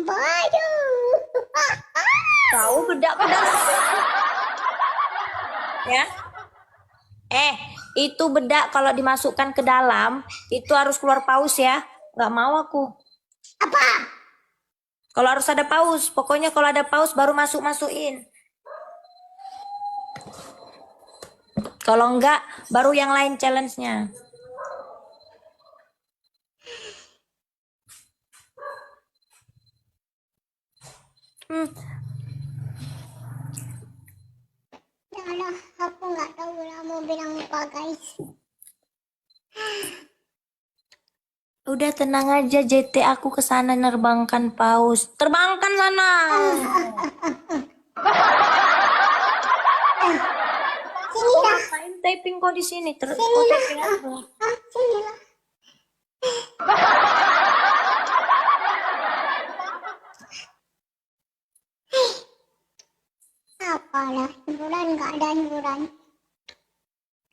Waduh. Tahu bedak ke dalam. Ya. Itu bedak kalau dimasukkan ke dalam, itu harus keluar paus ya. Nggak mau aku. Apa? Kalau harus ada paus, pokoknya kalau ada paus baru masukin. Kalau enggak, baru yang lain challenge-nya. Yalah, aku nggak tahu lah mau bilang apa guys. Udah tenang aja, JT aku ke sana nerbangkan paus. Terbangkan sana. Sini lah. Ngapain typing kok di sini? Sini Kok lah. typing apa? Sini lah. Apalah, hiburan nggak ada hiburan.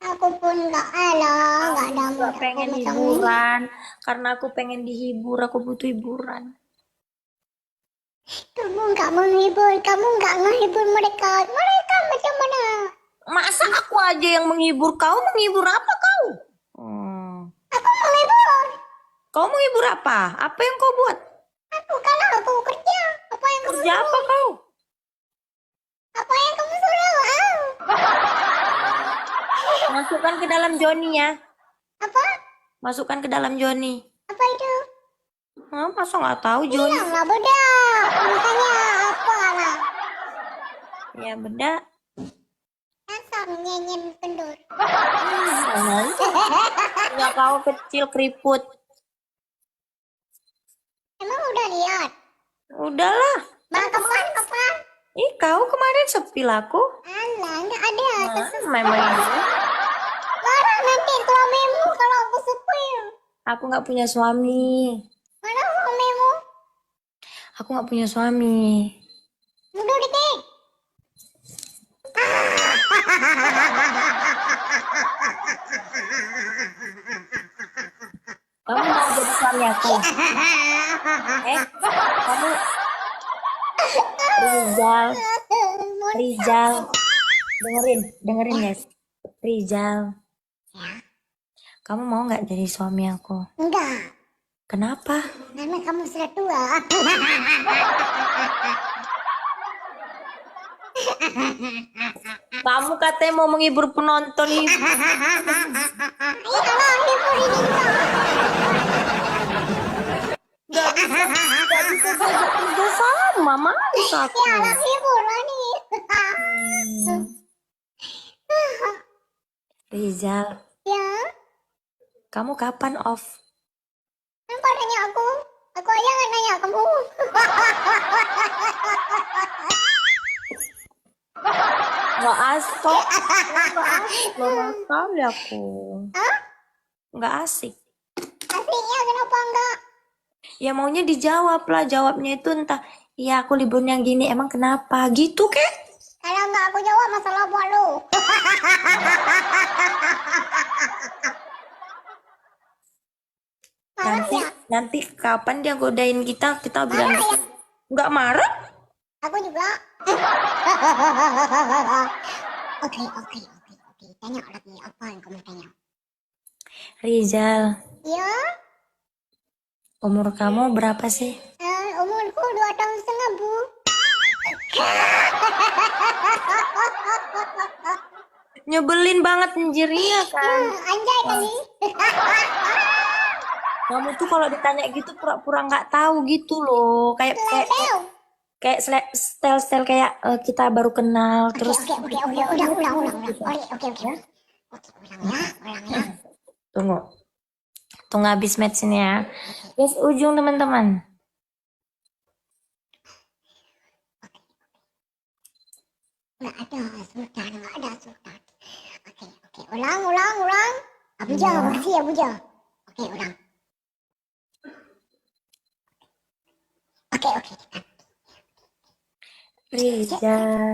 Aku pun nggak ada Nggak mood pengen macam ini. hiburan, karena aku pengen dihibur, aku butuh hiburan. Kamu nggak menghibur, kamu nggak menghibur mereka. Mereka macam mana? Masa aku aja yang menghibur, kau menghibur apa kau? Aku menghibur. Kau menghibur apa? Apa yang kau buat? Aku kalau aku kerja, apa yang kamu Kerja apa suruh? kau? Apa yang kamu suruh? Masukkan ke dalam Joni ya. Apa? Masukkan ke dalam Joni. Apa itu? Masa nggak tahu Joni? Bilanglah bedak. Makanya apa lah? Ya beda. Dasar nyenyen kendur. Ya kau kecil keriput. Emang udah lihat? Udahlah. Kapan? Ih, kau kemarin sepil aku. Alah, nggak ada. Memang itu. Marah nanti suamimu kalau aku sepil. Aku nggak punya suami. Mana suamimu? Aku nggak punya suami. Mundur dikit. Kamu mau jadi suami aku? Kamu Rizal, dengerin guys. Rizal, kamu mau nggak jadi suami aku? Enggak, Kenapa? karena kamu sudah tua. Kamu katanya mau menghibur penonton ini. Iyalah, hibur ini Gak bisa kerja sama, males aku. Iyalah, hibur lah nih. Rizal, Ya, kamu kapan off? kenapa nanya aku? Aku aja nggak nanya kamu. Nggak asik. Nggak sekali aku. Hah? Nggak asik. Aslinya kenapa enggak? Ya maunya dijawab lah, jawabnya itu entah, iya aku liburnya gini, emang kenapa? Gitu kek? Kalau enggak aku jawab masalah buat lu. Nanti kapan dia godain kita bilang Marah ya? nggak marah? Aku juga. Oke. Tanya lagi apa yang kamu tanya? Rizal, Ya, umur kamu berapa sih? umurku 2 tahun setengah, Bu. Nyebelin banget anjirnya kan. Anjay kali. Kamu tuh kalau ditanya gitu pura-pura nggak tahu gitu loh, kayak style kayak kita baru kenal terus. Oke, ulang. Oke. Ulang ya. Tunggu habis match ini ya. Guys, ujung teman-teman. Nggak ada sultan. Oke. Ulang. Abuja, makasih Abuja. Oke, ulang. Oke. Rizal.